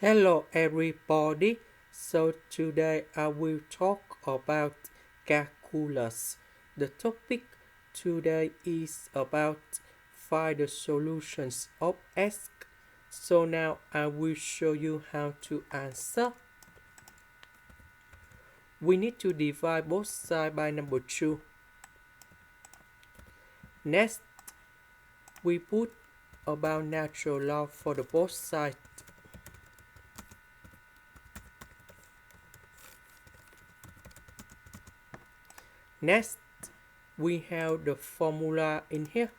Hello everybody. So today I will talk about calculus. The topic today is about find the solutions of x. So now I will show you how to answer. We need to divide both sides by number 2. Next, we put about natural log for the both sides. Next, we have the formula in here.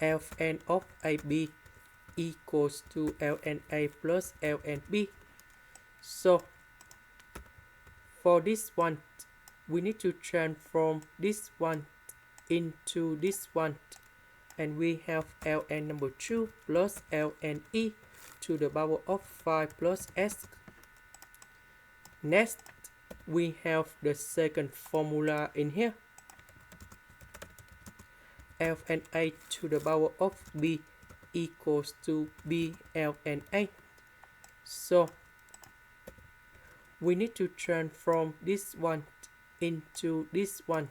Ln of AB equals to ln A plus ln B. So, for this one, we need to transform this one into this one. And we have ln number 2 plus ln E to the power of 5 plus s. Next, we have the second formula in here. Ln A to the power of B equals to B ln A. So, we need to transform this one into this one.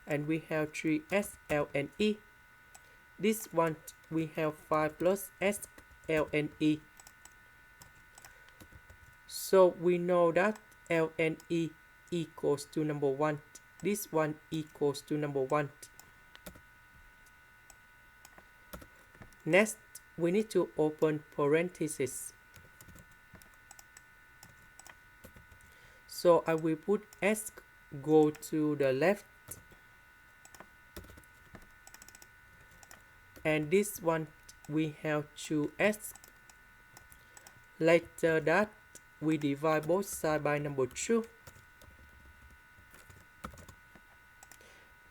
And we have 3s ln E. This one we have 5 plus s ln E. So we know that ln E equals to number 1. This one equals to number 1. Next, we need to open parentheses. So I will put s go to the left. And this one we have 2s. Later that we divide both sides by number 2.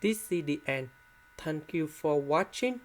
This is the end. Thank you for watching.